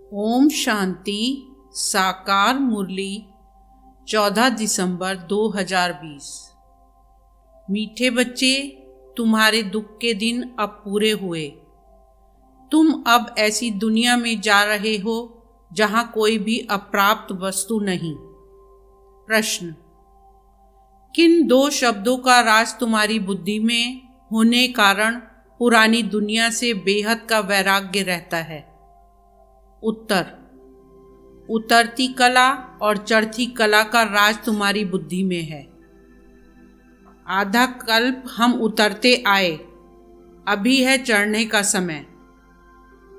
ओम शांति। साकार मुरली 14 दिसंबर 2020। मीठे बच्चे, तुम्हारे दुख के दिन अब पूरे हुए। तुम अब ऐसी दुनिया में जा रहे हो जहां कोई भी अप्राप्त वस्तु नहीं। प्रश्न: किन दो शब्दों का राज तुम्हारी बुद्धि में होने कारण पुरानी दुनिया से बेहद का वैराग्य रहता है? उत्तर: उतरती कला और चढ़ती कला का राज तुम्हारी बुद्धि में है। आधा कल्प हम उतरते आए, अभी है चढ़ने का समय।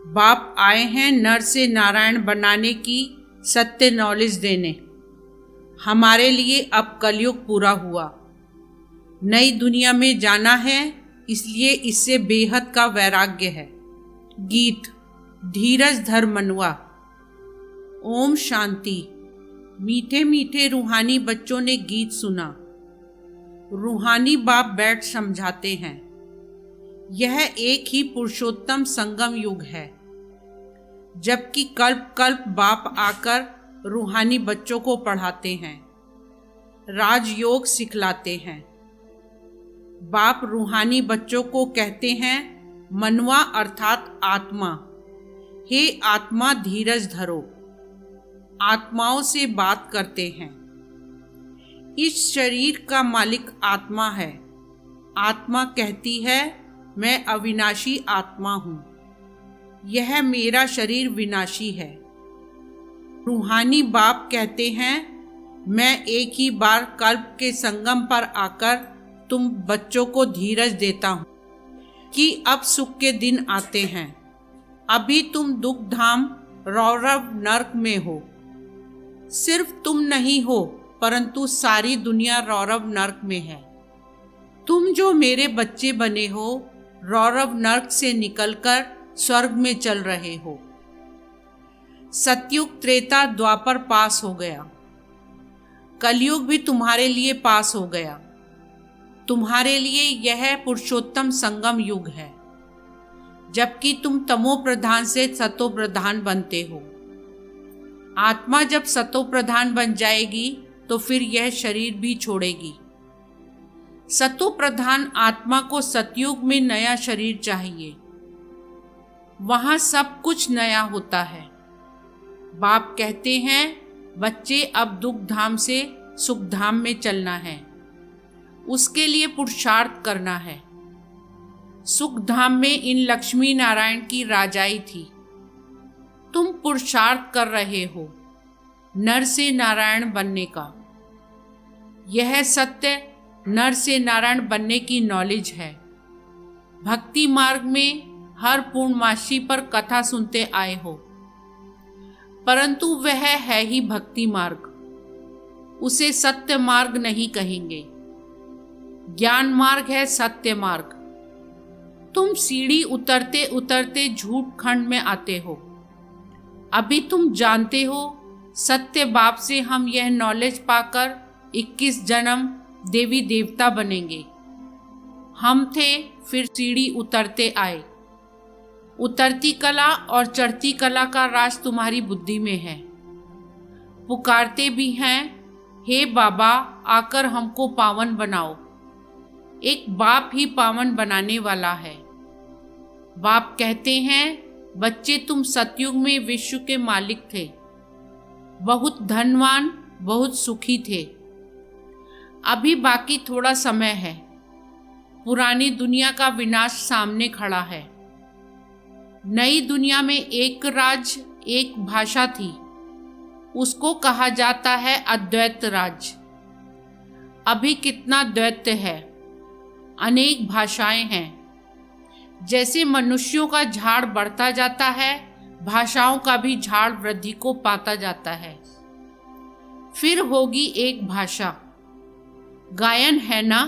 बाप आए हैं नर से नारायण बनाने की सत्य नॉलेज देने। हमारे लिए अब कलयुग पूरा हुआ, नई दुनिया में जाना है, इसलिए इससे बेहद का वैराग्य है। गीत: धीरज धर मनवा। ओम शांति। मीठे मीठे रूहानी बच्चों ने गीत सुना। रूहानी बाप बैठ समझाते हैं। यह एक ही पुरुषोत्तम संगम युग है, जबकि कल्प कल्प बाप आकर रूहानी बच्चों को पढ़ाते हैं, राजयोग सिखलाते हैं। बाप रूहानी बच्चों को कहते हैं मनवा अर्थात आत्मा। हे आत्मा, धीरज धरो। आत्माओं से बात करते हैं। इस शरीर का मालिक आत्मा है। आत्मा कहती है मैं अविनाशी आत्मा हूँ, यह मेरा शरीर विनाशी है। रूहानी बाप कहते हैं मैं एक ही बार कल्प के संगम पर आकर तुम बच्चों को धीरज देता हूँ कि अब सुख के दिन आते हैं। अभी तुम दुख धाम रौरव नर्क में हो। सिर्फ तुम नहीं हो, परंतु सारी दुनिया रौरव नर्क में है। तुम जो मेरे बच्चे बने हो, रौरव नर्क से निकलकर स्वर्ग में चल रहे हो। सतयुग त्रेता द्वापर पास हो गया, कलयुग भी तुम्हारे लिए पास हो गया। तुम्हारे लिए यह पुरुषोत्तम संगम युग है, जबकि तुम तमो प्रधान से सतो प्रधान बनते हो। आत्मा जब सतो प्रधान बन जाएगी तो फिर यह शरीर भी छोड़ेगी। सतो प्रधान आत्मा को सतयुग में नया शरीर चाहिए, वहां सब कुछ नया होता है। बाप कहते हैं बच्चे अब दुख धाम से सुख धाम में चलना है, उसके लिए पुरुषार्थ करना है। सुख धाम में इन लक्ष्मी नारायण की राजाई थी। तुम पुरुषार्थ कर रहे हो नर से नारायण बनने का। यह सत्य नर से नारायण बनने की नॉलेज है। भक्ति मार्ग में हर पूर्णमासी पर कथा सुनते आए हो, परंतु वह है ही भक्ति मार्ग, उसे सत्य मार्ग नहीं कहेंगे। ज्ञान मार्ग है सत्य मार्ग। तुम सीढ़ी उतरते उतरते झूठ खंड में आते हो। अभी तुम जानते हो सत्य बाप से हम यह नॉलेज पाकर 21 जन्म देवी देवता बनेंगे। हम थे, फिर सीढ़ी उतरते आए। उतरती कला और चढ़ती कला का राज तुम्हारी बुद्धि में है। पुकारते भी हैं हे बाबा, आकर हमको पावन बनाओ। एक बाप ही पावन बनाने वाला है। बाप कहते हैं बच्चे, तुम सतयुग में विश्व के मालिक थे, बहुत धनवान, बहुत सुखी थे। अभी बाकी थोड़ा समय है। पुरानी दुनिया का विनाश सामने खड़ा है। नई दुनिया में एक राज, एक भाषा थी, उसको कहा जाता है अद्वैत राज। अभी कितना द्वैत है, अनेक भाषाएं हैं। जैसे मनुष्यों का झाड़ बढ़ता जाता है, भाषाओं का भी झाड़ वृद्धि को पाता जाता है। फिर होगी एक भाषा। गायन है ना,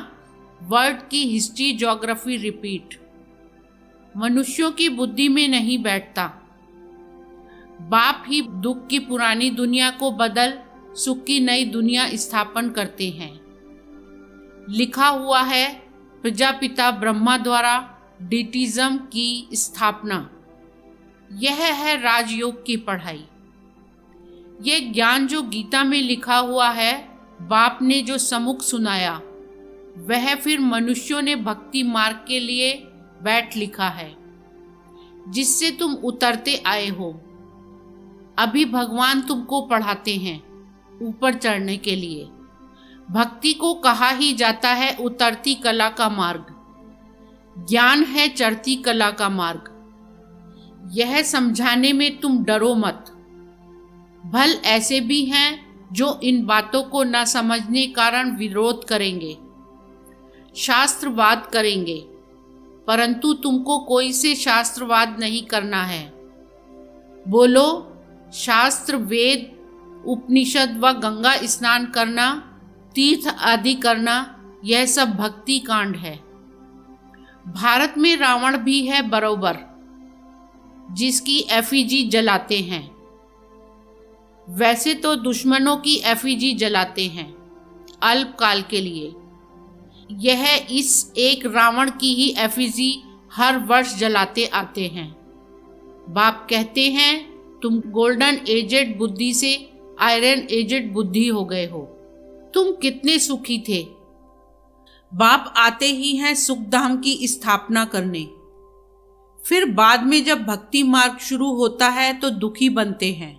वर्ड की हिस्ट्री ज्योग्राफी रिपीट। मनुष्यों की बुद्धि में नहीं बैठता। बाप ही दुख की पुरानी दुनिया को बदल सुख की नई दुनिया स्थापन करते हैं। लिखा हुआ है प्रजापिता ब्रह्मा द्वारा डिटिज्म की स्थापना। यह है राजयोग की पढ़ाई। यह ज्ञान जो गीता में लिखा हुआ है, बाप ने जो सम्मुख सुनाया, वह फिर मनुष्यों ने भक्ति मार्ग के लिए बैठ लिखा है, जिससे तुम उतरते आए हो। अभी भगवान तुमको पढ़ाते हैं ऊपर चढ़ने के लिए। भक्ति को कहा ही जाता है उतरती कला का मार्ग। ज्ञान है चढ़ती कला का मार्ग। यह समझाने में तुम डरो मत। भल ऐसे भी हैं जो इन बातों को न समझने कारण विरोध करेंगे, शास्त्रवाद करेंगे, परंतु तुमको कोई से शास्त्रवाद नहीं करना है। बोलो, शास्त्र, वेद, उपनिषद व गंगा स्नान करना, तीर्थ आदि करना, यह सब भक्ति कांड है। भारत में रावण भी है बरोबर, जिसकी एफिजी जलाते हैं। वैसे तो दुश्मनों की एफिजी जलाते हैं अल्पकाल के लिए। यह इस एक रावण की ही एफिजी हर वर्ष जलाते आते हैं। बाप कहते हैं, तुम गोल्डन एजेड बुद्धि से आयरन एजेड बुद्धि हो गए हो। तुम कितने सुखी थे। बाप आते ही हैं सुखधाम की स्थापना करने। फिर बाद में जब भक्ति मार्ग शुरू होता है तो दुखी बनते हैं।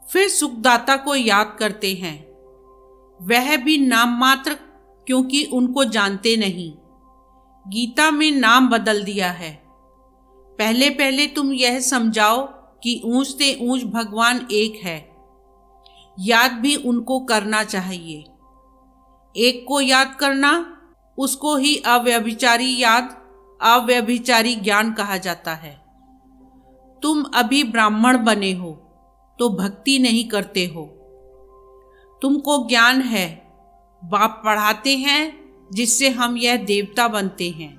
फिर सुखदाता को याद करते हैं, वह भी नाम मात्र, क्योंकि उनको जानते नहीं। गीता में नाम बदल दिया है। पहले पहले तुम यह समझाओ कि ऊंच से ऊंच भगवान एक है। याद भी उनको करना चाहिए। एक को याद करना, उसको ही अव्यभिचारी याद, अव्यभिचारी ज्ञान कहा जाता है। तुम अभी ब्राह्मण बने हो तो भक्ति नहीं करते हो। तुमको ज्ञान है, बाप पढ़ाते हैं, जिससे हम यह देवता बनते हैं।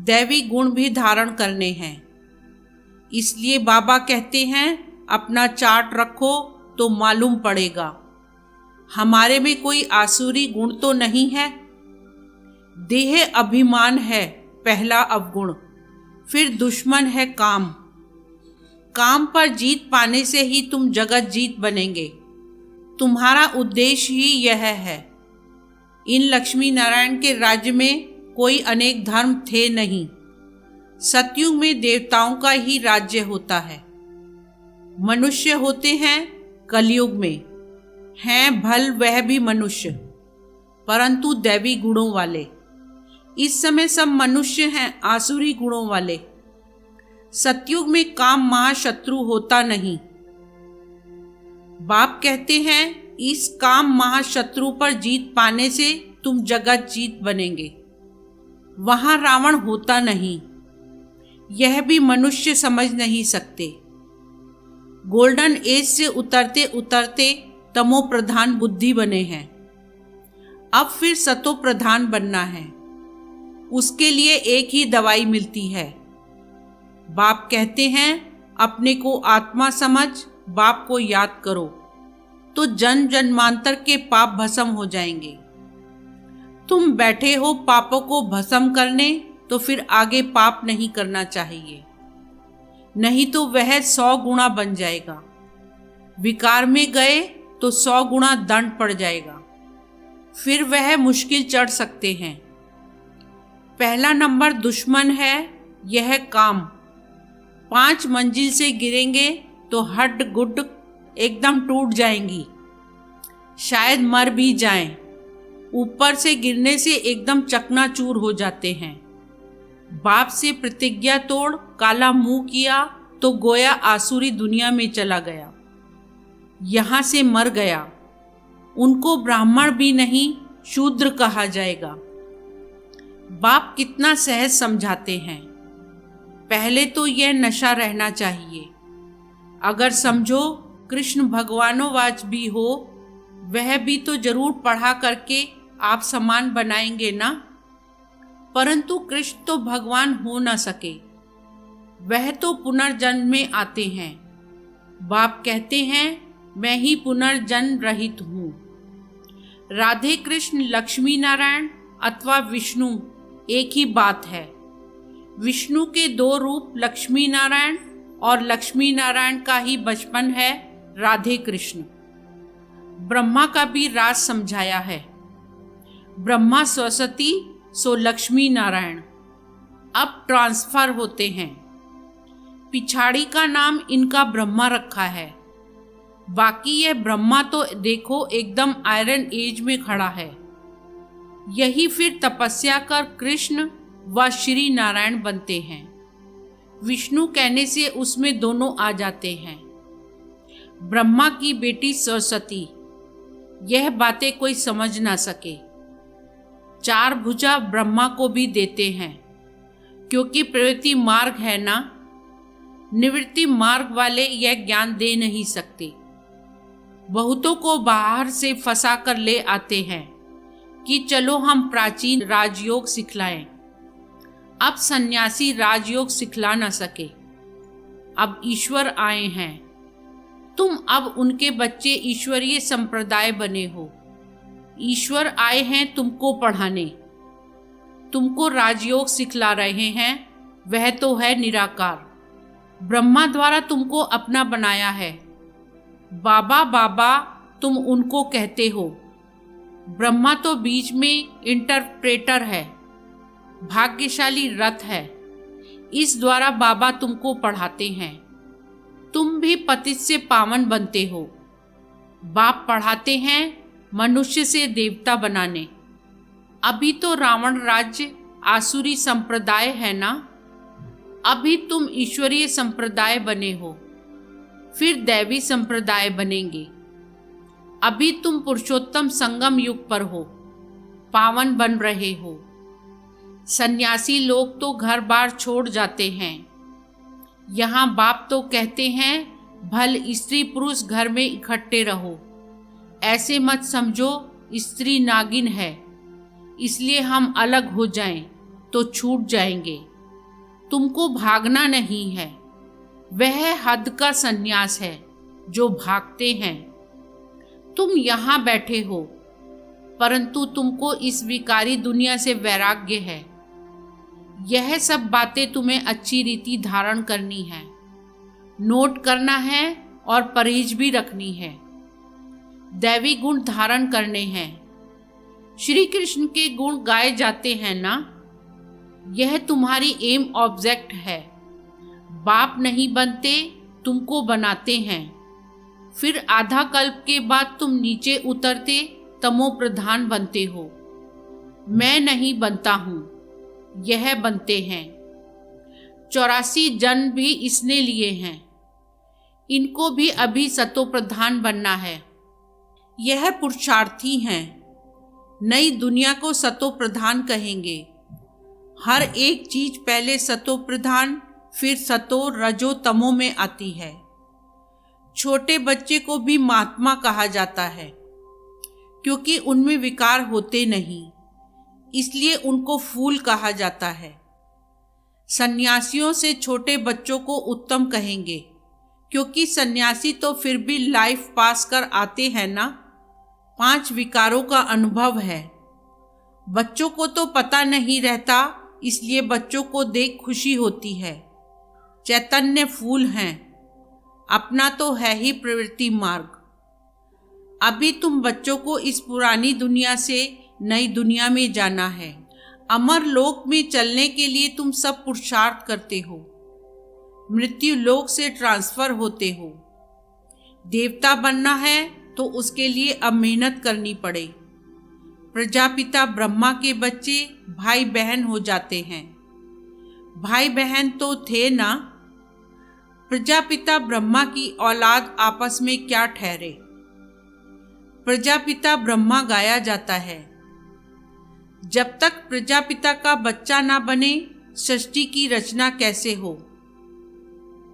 दैवी गुण भी धारण करने हैं। इसलिए बाबा कहते हैं, अपना चार्ट रखो तो मालूम पड़ेगा हमारे में कोई आसुरी गुण तो नहीं है। देह अभिमान है पहला अवगुण, फिर दुश्मन है काम। काम पर जीत पाने से ही तुम जगत जीत बनेंगे। तुम्हारा उद्देश्य ही यह है। इन लक्ष्मी नारायण के राज्य में कोई अनेक धर्म थे नहीं। सतयुग में देवताओं का ही राज्य होता है। मनुष्य होते हैं कलयुग में, हैं भल वह भी मनुष्य, परंतु दैवी गुणों वाले। इस समय सब मनुष्य हैं आसुरी गुणों वाले। सतयुग में काम महाशत्रु होता नहीं। बाप कहते हैं, इस काम महाशत्रु पर जीत पाने से तुम जगत जीत बनेंगे। वहां रावण होता नहीं। यह भी मनुष्य समझ नहीं सकते। गोल्डन एज से उतरते उतरते तमो प्रधान बुद्धि बने हैं। अब फिर सतो प्रधान बनना है। उसके लिए एक ही दवाई मिलती है। बाप कहते हैं, अपने को आत्मा समझ, बाप को याद करो, तो जन्म जन्मांतर के पाप भस्म हो जाएंगे। तुम बैठे हो पापों को भस्म करने, तो फिर आगे पाप नहीं करना चाहिए, नहीं तो वह 100 गुना बन जाएगा। विकार में गए तो 100 गुना दंड पड़ जाएगा। फिर वह मुश्किल चढ़ सकते हैं। पहला नंबर दुश्मन है यह काम। 5 मंजिल से गिरेंगे तो हड्ड गुड्ड एकदम टूट जाएंगी, शायद मर भी जाएं। ऊपर से गिरने से एकदम चकनाचूर हो जाते हैं। बाप से प्रतिज्ञा तोड़ काला मुंह किया तो गोया आसुरी दुनिया में चला गया, यहाँ से मर गया। उनको ब्राह्मण भी नहीं शूद्र कहा जाएगा। बाप कितना सहज समझाते हैं। पहले तो यह नशा रहना चाहिए। अगर समझो कृष्ण भगवानोवाच भी हो, वह भी तो जरूर पढ़ा करके आप समान बनाएंगे ना। परंतु कृष्ण तो भगवान हो न सके, वह तो पुनर्जन्म में आते हैं। बाप कहते हैं, मैं ही पुनर्जन्म रहित हूँ। राधे कृष्ण लक्ष्मी नारायण अथवा विष्णु एक ही बात है। विष्णु के 2 रूप लक्ष्मी नारायण और लक्ष्मी नारायण का ही बचपन है राधे कृष्ण। ब्रह्मा का भी राज समझाया है। ब्रह्मा सरस्वती सो लक्ष्मी नारायण अब ट्रांसफर होते हैं। पिछाड़ी का नाम इनका ब्रह्मा रखा है। बाकी यह ब्रह्मा तो देखो एकदम आयरन एज में खड़ा है। यही फिर तपस्या कर कृष्ण व श्री नारायण बनते हैं। विष्णु कहने से उसमें दोनों आ जाते हैं। ब्रह्मा की बेटी सरस्वती, यह बातें कोई समझ ना सके। चार भुजा ब्रह्मा को भी देते हैं, क्योंकि प्रवृत्ति मार्ग है ना, निवृत्ति मार्ग वाले यह ज्ञान दे नहीं सकते। बहुतों को बाहर से फंसा कर ले आते हैं कि चलो हम प्राचीन राजयोग सिखलाएं। अब सन्यासी राजयोग सिखला न सके। अब ईश्वर आए हैं। तुम अब उनके बच्चे ईश्वरीय संप्रदाय बने हो। ईश्वर आए हैं तुमको पढ़ाने, तुमको राजयोग सिखला रहे हैं। वह तो है निराकार। ब्रह्मा द्वारा तुमको अपना बनाया है। बाबा बाबा तुम उनको कहते हो। ब्रह्मा तो बीच में इंटरप्रेटर है, भाग्यशाली रथ है। इस द्वारा बाबा तुमको पढ़ाते हैं। तुम भी पतित से पावन बनते हो। बाप पढ़ाते हैं मनुष्य से देवता बनाने। अभी तो रावण राज्य आसुरी संप्रदाय है ना, अभी तुम ईश्वरीय संप्रदाय बने हो, फिर दैवी संप्रदाय बनेंगे। अभी तुम पुरुषोत्तम संगम युग पर हो, पावन बन रहे हो। सन्यासी लोग तो घर बार छोड़ जाते हैं। यहाँ बाप तो कहते हैं भल स्त्री पुरुष घर में इकट्ठे रहो। ऐसे मत समझो स्त्री नागिन है, इसलिए हम अलग हो जाएं तो छूट जाएंगे। तुमको भागना नहीं है, वह हद का सन्यास है जो भागते हैं। तुम यहाँ बैठे हो, परंतु तुमको इस विकारी दुनिया से वैराग्य है। यह सब बातें तुम्हें अच्छी रीति धारण करनी है, नोट करना है और परहेज भी रखनी है। दैवी गुण धारण करने हैं। श्री कृष्ण के गुण गाए जाते हैं ना, यह तुम्हारी एम ऑब्जेक्ट है। बाप नहीं बनते, तुमको बनाते हैं। फिर आधा कल्प के बाद तुम नीचे उतरते तमो प्रधान बनते हो। मैं नहीं बनता हूँ, यह बनते हैं। 84 जन्म भी इसने लिए हैं। इनको भी अभी सतो प्रधान बनना है। यह पुरुषार्थी हैं, नई दुनिया को सतो प्रधान कहेंगे। हर एक चीज पहले सतो प्रधान फिर सतो रजो तमो में आती है। छोटे बच्चे को भी महात्मा कहा जाता है, क्योंकि उनमें विकार होते नहीं, इसलिए उनको फूल कहा जाता है। सन्यासियों से छोटे बच्चों को उत्तम कहेंगे, क्योंकि सन्यासी तो फिर भी लाइफ पास कर आते हैं ना। 5 विकारों का अनुभव है। बच्चों को तो पता नहीं रहता, इसलिए बच्चों को देख खुशी होती है। चैतन्य फूल हैं, अपना तो है ही प्रवृत्ति मार्ग। अभी तुम बच्चों को इस पुरानी दुनिया से नई दुनिया में जाना है। अमर लोक में चलने के लिए तुम सब पुरुषार्थ करते हो। मृत्यु लोक से ट्रांसफर होते हो। देवता बनना है तो उसके लिए अब मेहनत करनी पड़े। प्रजापिता ब्रह्मा के बच्चे भाई बहन हो जाते हैं। भाई बहन तो थे ना। प्रजापिता ब्रह्मा की औलाद आपस में क्या ठहरे। प्रजापिता ब्रह्मा गाया जाता है। जब तक प्रजापिता का बच्चा ना बने, सृष्टि की रचना कैसे हो।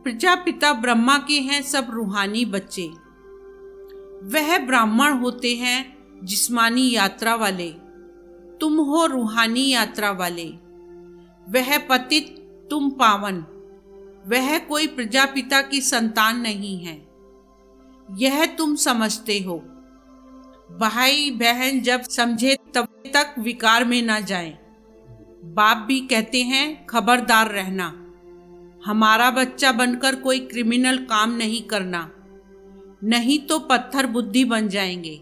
प्रजापिता ब्रह्मा के हैं सब रूहानी बच्चे। वह ब्राह्मण होते हैं जिस्मानी यात्रा वाले, तुम हो रूहानी यात्रा वाले। वह पतित, तुम पावन। वह कोई प्रजापिता की संतान नहीं है, यह तुम समझते हो। भाई बहन जब समझे तब तक विकार में ना जाएं। बाप भी कहते हैं खबरदार रहना, हमारा बच्चा बनकर कोई क्रिमिनल काम नहीं करना, नहीं तो पत्थर बुद्धि बन जाएंगे।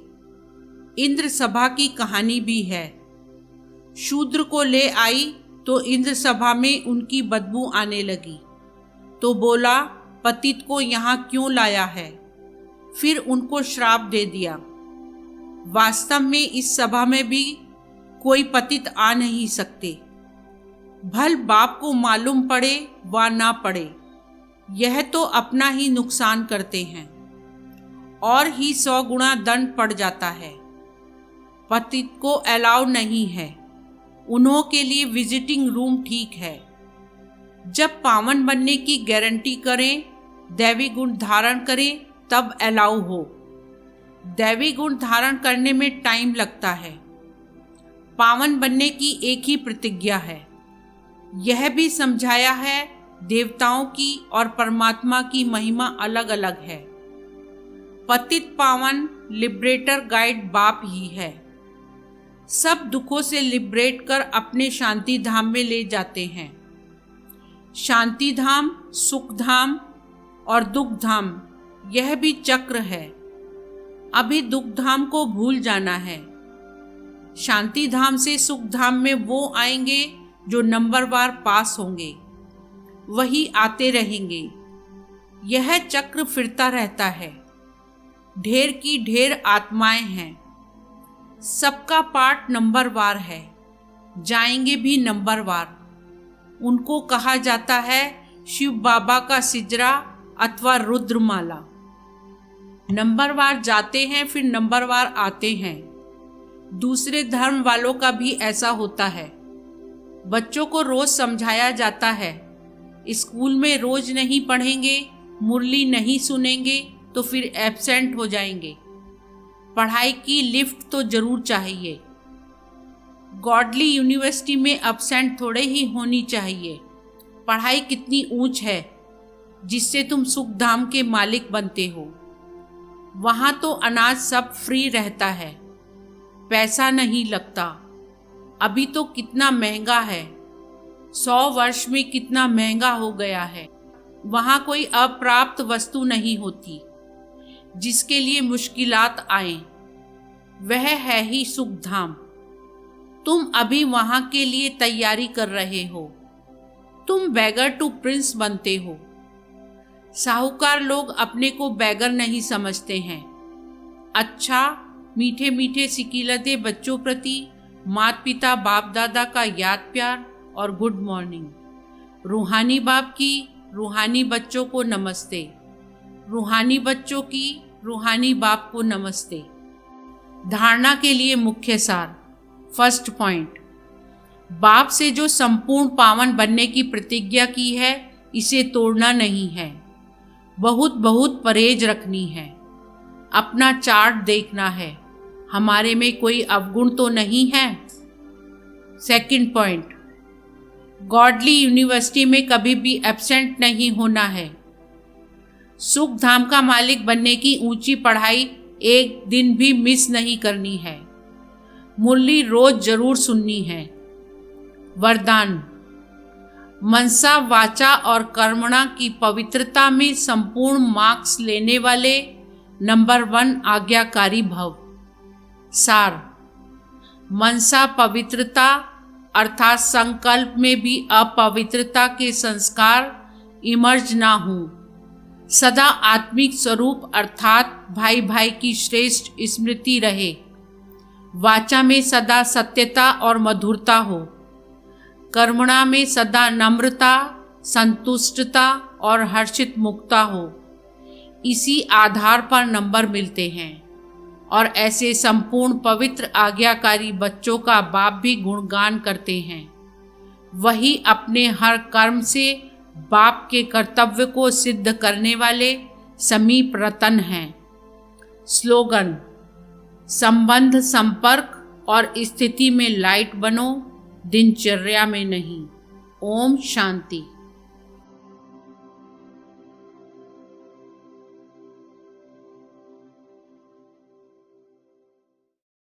इंद्र सभा की कहानी भी है। शूद्र को ले आई तो इंद्र सभा में उनकी बदबू आने लगी, तो बोला पतित को यहाँ क्यों लाया है। फिर उनको श्राप दे दिया। वास्तव में इस सभा में भी कोई पतित आ नहीं सकते। भल बाप को मालूम पड़े व ना पड़े, यह तो अपना ही नुकसान करते हैं और ही 100 गुना दंड पड़ जाता है। पतित को अलाउ नहीं है, उन्हों के लिए विजिटिंग रूम ठीक है। जब पावन बनने की गारंटी करें, दैवी गुण धारण करें, तब अलाउ हो। दैवी गुण धारण करने में टाइम लगता है। पावन बनने की एक ही प्रतिज्ञा है। यह भी समझाया है देवताओं की और परमात्मा की महिमा अलग अलग है। पतित पावन लिबरेटर गाइड बाप ही है। सब दुखों से लिबरेट कर अपने शांति धाम में ले जाते हैं। शांति धाम, सुख धाम और दुख धाम, यह भी चक्र है। अभी दुख धाम को भूल जाना है। शांति धाम से सुख धाम में वो आएंगे जो नंबरवार पास होंगे, वही आते रहेंगे। यह चक्र फिरता रहता है। ढेर की ढेर आत्माएं हैं। सबका पार्ट नंबरवार है, जाएंगे भी नंबरवार। उनको कहा जाता है शिव बाबा का सिजरा अथवा रुद्रमाला। नंबरवार जाते हैं, फिर नंबरवार आते हैं। दूसरे धर्म वालों का भी ऐसा होता है। बच्चों को रोज समझाया जाता है, स्कूल में रोज नहीं पढ़ेंगे, मुरली नहीं सुनेंगे तो फिर एब्सेंट हो जाएंगे। पढ़ाई की लिफ्ट तो जरूर चाहिए। गॉडली यूनिवर्सिटी में एब्सेंट थोड़े ही होनी चाहिए। पढ़ाई कितनी ऊंच है जिससे तुम सुख धाम के मालिक बनते हो। वहाँ तो अनाज सब फ्री रहता है, पैसा नहीं लगता। अभी तो कितना महंगा है, 100 वर्ष में कितना महंगा हो गया है। वहाँ कोई अप्राप्त वस्तु नहीं होती जिसके लिए मुश्किलात आए। वह है ही सुख धाम। तुम अभी वहाँ के लिए तैयारी कर रहे हो। तुम बैगर टू प्रिंस बनते हो। साहूकार लोग अपने को बैगर नहीं समझते हैं। अच्छा, मीठे मीठे सिकीलते बच्चों प्रति माता पिता बाप दादा का याद प्यार और गुड मॉर्निंग। रूहानी बाप की रूहानी बच्चों को नमस्ते। रूहानी बच्चों की रूहानी बाप को नमस्ते। धारणा के लिए मुख्य सार। फर्स्ट पॉइंट, बाप से जो संपूर्ण पावन बनने की प्रतिज्ञा की है, इसे तोड़ना नहीं है। बहुत बहुत परहेज रखनी है। अपना चार्ट देखना है, हमारे में कोई अवगुण तो नहीं है। सेकंड पॉइंट, गॉडली यूनिवर्सिटी में कभी भी एब्सेंट नहीं होना है। सुख धाम का मालिक बनने की ऊंची पढ़ाई एक दिन भी मिस नहीं करनी है। मुरली रोज जरूर सुननी है। वरदान, मनसा वाचा और कर्मणा की पवित्रता में संपूर्ण मार्क्स लेने वाले नंबर 1 आज्ञाकारी भव। सार, मनसा पवित्रता अर्थात संकल्प में भी अपवित्रता के संस्कार इमर्ज ना हो। सदा आत्मिक स्वरूप अर्थात भाई भाई की श्रेष्ठ स्मृति रहे। वाचा में सदा सत्यता और मधुरता हो। कर्मणा में सदा नम्रता, संतुष्टता और हर्षित मुक्ता हो। इसी आधार पर नंबर मिलते हैं और ऐसे संपूर्ण पवित्र आज्ञाकारी बच्चों का बाप भी गुणगान करते हैं। वही अपने हर कर्म से बाप के कर्तव्य को सिद्ध करने वाले समीप रतन हैं। स्लोगन, संबंध संपर्क और स्थिति में लाइट बनो, दिनचर्या में नहीं। ओम शांति।